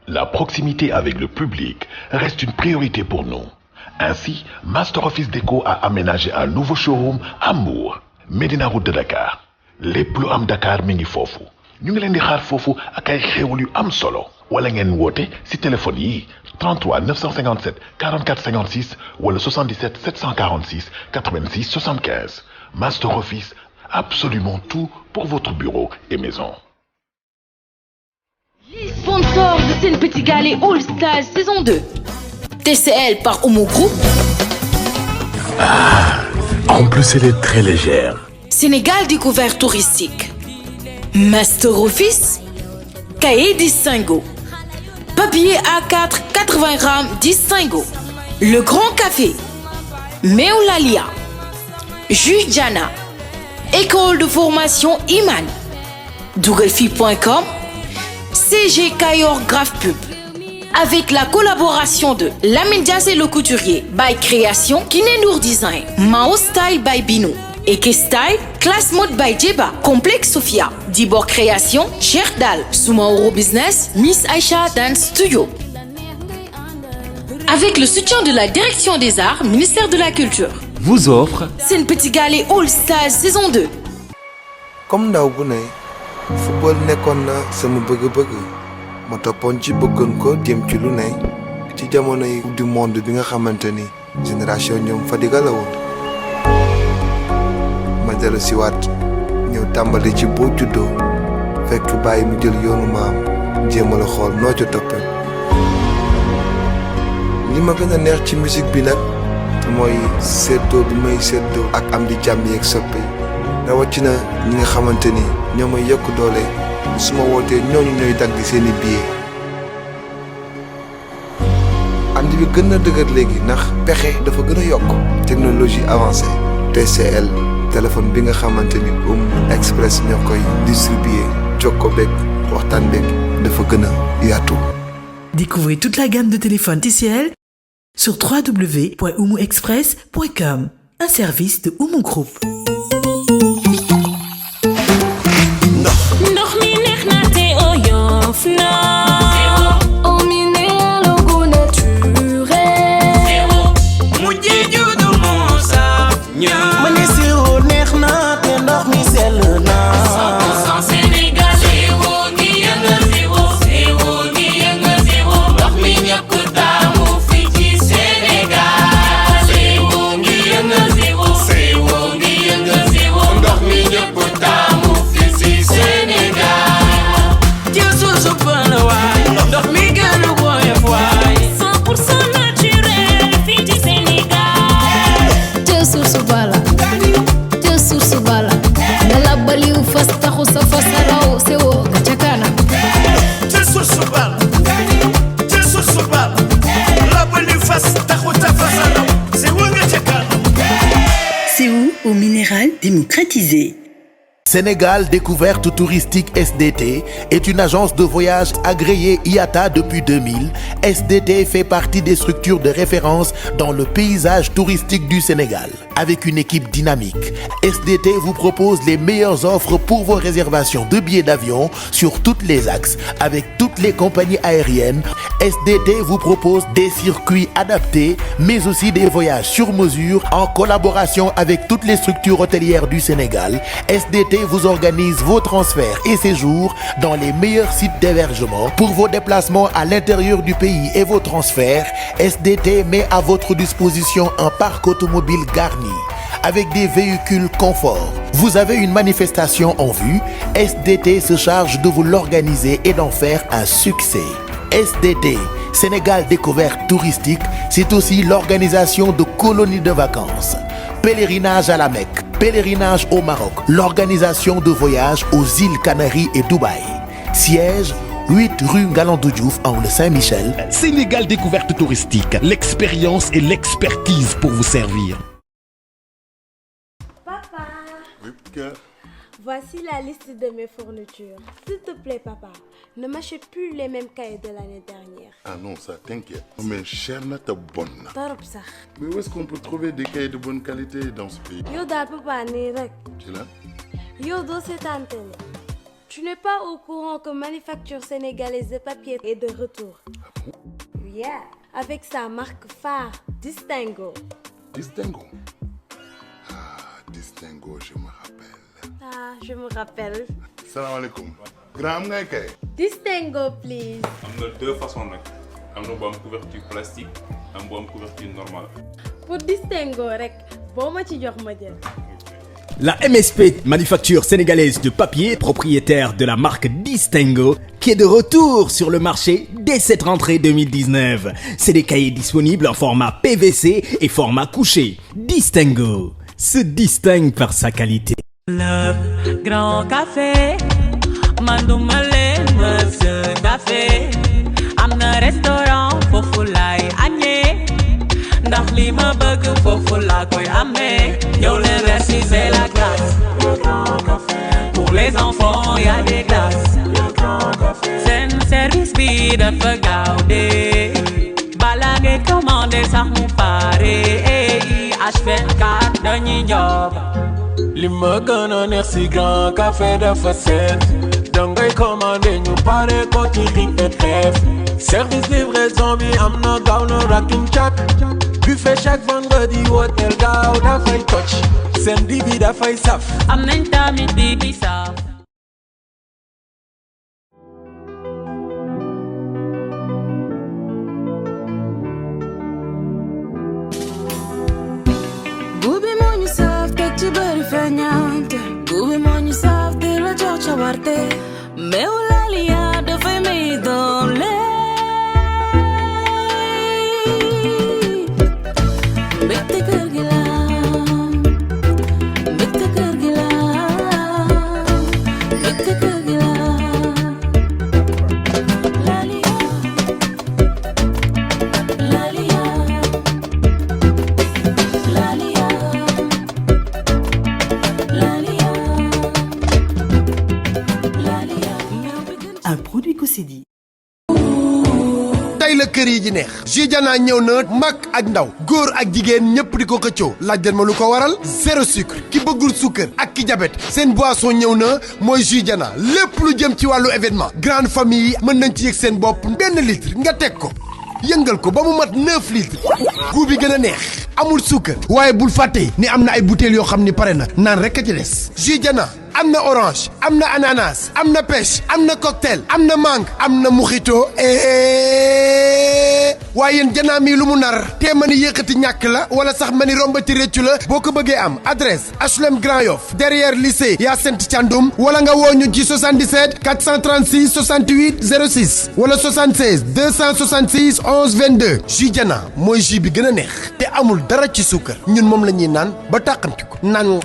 La proximité avec le public reste une priorité pour nous. Ainsi, Master Office Déco a aménagé un nouveau showroom à Mbour, Médina Route de Dakar. lépp lu am Dakar mi ngi foofu ñu ngi leen di xaar foofu ak ay xéewal yu am solo wala ngeen woote ci téléphone yi 33 957 44 56 wala 77 746 86 75. Master Office, absolument tout pour votre bureau et maison. Les sponsors de Sen Petit Gallé All Stars saison 2. TCL par Omo Group. En plus, elle est très légère. Sénégal Découverte Touristique. Master Office. Cahier Distingo. Papier A4 80 grammes Distingo. Le Grand Café. Meoulalia. Jus Diana. École de formation Iman. Dougalfi.com. CG Kayor Graph Pub. Avec la collaboration de Lamine Diassé le couturier by Création, Kinendour Design, Mao Style by Bino, Eke Style, Class Mode by Djeba, Complexe Sophia, Dibor Création, Cheikh Dal, Soumaoro Business, Miss Aïcha Dance Studio. Avec le soutien de la Direction des Arts, Ministère de la Culture. Vous offre Sen Petit Gallé All Stars saison 2. Comme ndaw bu ne football nekkoon na sama bëgg-bëgg ma toppoon ci bëggoon ko jëm ci lu ne ci jamonoy coupe du monde bi nga xamante ni génération ñoom Fadiga la woon ma dellu si waat ñëw tàmbali ci boo juddoo fekk bàyyi mu jël yoonu maam jéem a la xool noo ca toppee li ma gën a neex ci musique bi nag mooy seddoo bi may seddoo ak am di jàmm yeeg soppe rawatina ñi nga xamante ni ñoo may yokk doole su ma wootee ñooñu ñooy dagg seeni billet ànd bi gën a dëgër léegi ndax pexe dafa gën a yokk technologie avancée TCL téléphone bi nga xamante ni Express ñoo koy distribuer jokko beeg waxtaan beeg dafa gën a yaatu. Découvrez toute la gamme de téléphones TCL sur www.oumuexpress.com, un service de Oumou Group. Démocratisé. Sénégal Découverte Touristique SDT est une agence de voyage agréée IATA depuis 2000. SDT fait partie des structures de référence dans le paysage touristique du Sénégal. Avec une équipe dynamique, SDT vous propose les meilleures offres pour vos réservations de billets d'avion sur tous les axes. Avec toutes les compagnies aériennes, SDT vous propose des circuits adaptés, mais aussi des voyages sur mesure en collaboration avec toutes les structures hôtelières du Sénégal. SDT vous organise vos transferts et séjours dans les meilleurs sites d'hébergement. Pour vos déplacements à l'intérieur du pays et vos transferts, SDT met à votre disposition un parc automobile garni avec des véhicules confort. Vous avez une manifestation en vue, SDT se charge de vous l'organiser et d'en faire un succès. SDT, Sénégal Découverte Touristique, c'est aussi l'organisation de colonies de vacances, pèlerinage à la Mecque, pèlerinage au Maroc, l'organisation de voyages aux îles Canaries et Dubaï. Siège 8 rue Galandou Diouf, angle Saint-Michel. Sénégal Découverte Touristique, l'expérience et l'expertise pour vous servir. Papa, Oui, que... voici la liste de mes fournitures. S'il te plaît, papa, ne m'achète plus les mêmes cahiers de l'année dernière. Ah non, ça t'inquiète. Mais cher n'a ta bonne. Torop sax. Mais où est-ce qu'on peut trouver des cahiers de bonne qualité dans ce pays? Yo daal papa nii rek. Tu l'as? Yo doo seetaan télé. Tu n'es pas au courant que Manufacture sénégalaise de papier est de retour? Yeah, avec sa marque phare, Distingo. Distingo. Ah, Distingo, je me rappelle. Ah, je me rappelle. Salam alaikum. Grand ngay kay. Distingo, please. On a deux façons nag. Am na bu am couverture plastique, am bu am couverture normale. Pour Distingo rek, boo ma ci jox ma jël. La MSP, Manufacture sénégalaise de papier, propriétaire de la marque Distingo, qui est de retour sur le marché dès cette rentrée 2019. C'est des cahiers disponibles en format PVC et format couché. Distingo se distingue par sa qualité. Le grand café, manduma leen monsieur café, am na restaurant foofu laay añee, ndax li ma bëgg foofu laa koy amee, ñëw leen reçu c'est la classe. Pour les enfants y a des glaces, seen service bi dafa gaaw de, bala ngay commandé sax mu pare, H24 dañuy job. li ma gën a neex si grand café dafa set, dangay commandé ñu pare ko ci Ring et Trèfle. Service livraison bi am na gaaw na rakin cak, buffet chaque vendredi hôtel gaaw dafay touch, seen dibi dafay saf. Am nañ tamit dibi saf. Gubi moo ñu saaf teg ci bëri feeñante, gubi moo ñu saaf di la jox ca warte, meew Laliya dafay may doole. Mbégte kër gi la, mbégte kër gi la, mbégte kër gi la. Laliya, Laliya, Laliya, Laliya, Laliya. Un produit Cosedi. tey la kër yi ji neex jus Jana ñëw na mag ak ndaw góor ak jigéen ñëpp di ko xëccoo laaj leen ma lu ko waral zéro sucre ki bëggul suukar ak ki jabet seen boisson ñëw na mooy jus Jana lépp lu jëm ci wàllu événement grande famille mën nañ ci yëg seen bopp benn litre nga teg ko yëngal ko ba mu mat 9 litres goût bi gën a neex amul suukar waaye bul fàtte ni am na ay bouteilles yoo xam ni pare na naan rek a ci des jus Jana am na orange am na ananas am na pêche am na cocktail am na mangue am na mojito waaye yéen Jana mi lu mu nar te ma ni yëkkati ñàkk la wala sax ma ni rombati réccu la boo ko bëggee am adresse HLM Grand Yoff derrière lycée Hyacinthe Thiandoum wala nga woo ñu ci 77 436 68 06 wala 76 266 11 22 jus Jana mooy jus bi gën a neex te amul dara ci suukar ñun moom la ñuy naan ba tàqamti ko naan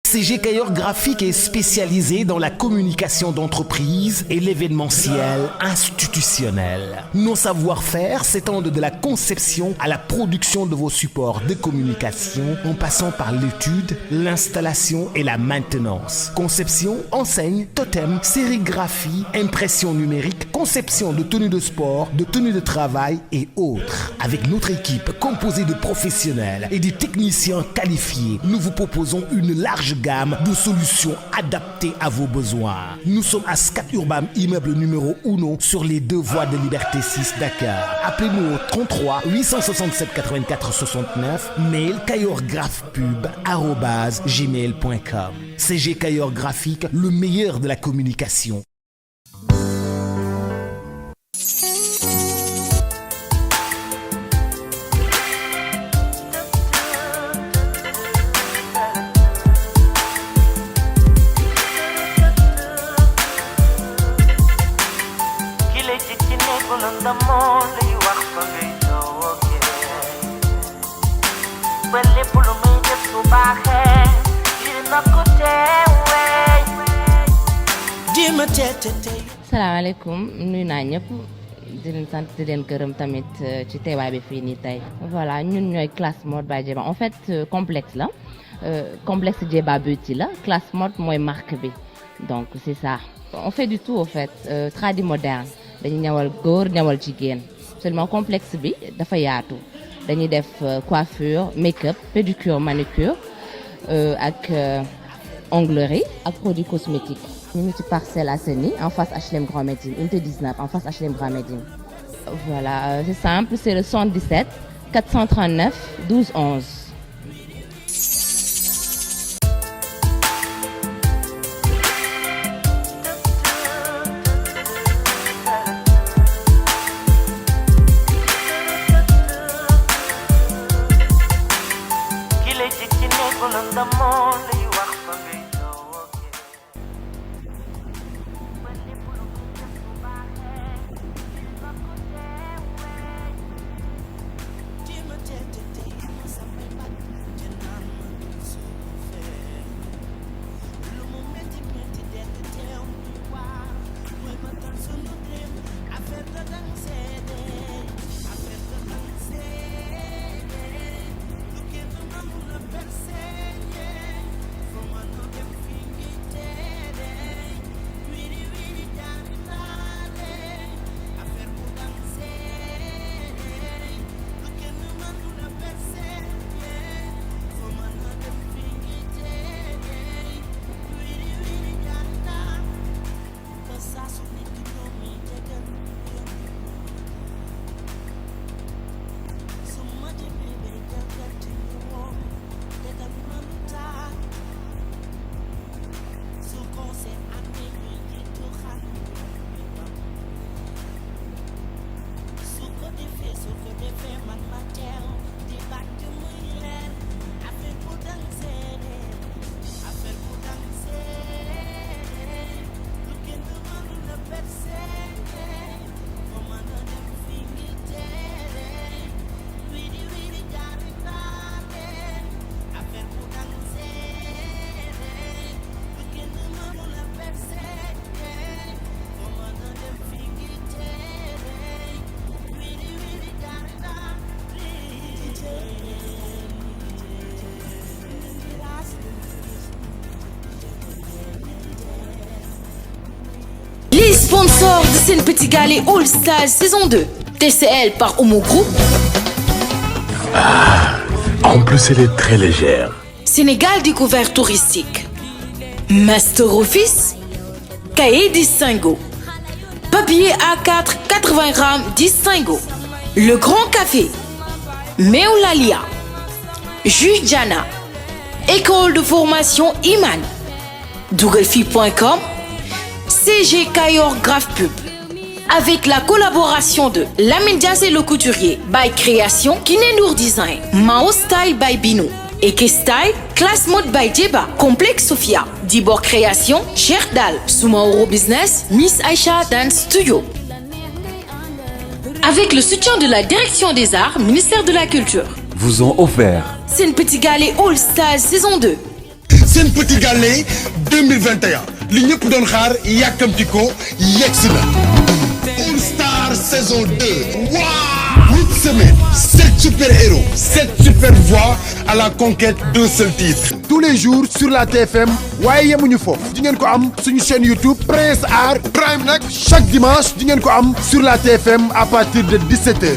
CG Cayor Graphique est spécialisé dans la communication d'entreprise et l'événementiel institutionnel. Nos savoir-faire s'étendent de la conception à la production de vos supports de communication en passant par l'étude, l'installation et la maintenance. Conception, enseigne, totem, sérigraphie, impression numérique, conception de tenues de sport, de tenues de travail et autres. Avec notre équipe composée de professionnels et de techniciens qualifiés, nous vous proposons une large gamme de solutions adaptées à vos besoins. Nous sommes à Scat Urbam, immeuble numéro 1 sur les 2 voies de Liberté 6 Dakar. Appelez-nous au 33 867 84 69, mail cayorgraphepub@gmail.com. CG Cayor Graphique, le meilleur de la communication. salaamaaleykum nuyu naa ñëpp di leen sant di leen gërëm tamit ci teewaay bi fii nii tey voilà ñun ñooy classe mode by Djeba en fait complexe la complexe Djeba Beauty la classe mode mooy marque bi donc c'est ça on fait du tout en fait tradi moderne dañu ñawal góor ñawal jigéen seulement complexe bi dafa yaatu dañuy def coiffure make-up pédicure manucure ak onglerie ak produits cosmétiques. ñu ngi ci Parcelles Assainies en face HLM Grand Médine unité 19 en face HLM Grand Médine. Voilà, c'est simple, c'est le 77 439 12 11. Les sponsors de Sen Petit Gallé All Stars saison 2. TCL par Omo Group. En plus, elle est très légère. Sénégal Découverte Touristique. Master Office. Cahier Distingo. Papier A4 80 grammes Distingo. Le Grand Café. Meoulalia. Jus Diana. École de formation Iman. Dougalfi.com. CG Kayor Graph Pub. Avec la collaboration de Lamine Diazé le couturier by Création, Kiné Nour Design, Mao Style by Bino, Eke Style, Class Mode by Djeba, Complexe Sophia, Dibor Création, Cheikh Dal, Soumaoro Business, Miss Aïcha Dance Studio. Avec le soutien de la Direction des Arts, Ministère de la Culture. Vous ont offert Sen Petit Gallé All Stars saison 2. Sen Petit Gallé 2021 li ñëpp doon xaar yàkkamti ko yegsi na. All Star saison 2. Waouh! 8 semaines, 7 super-héros, 7 super voix à la conquête d'un seul titre. Tous les jours sur la TFM waaye yemuñu foofu di ngeen ko am suñu chaîne YouTube Prince Art Prime nag chaque dimanche di ngeen ko am sur la TFM à partir de 17h.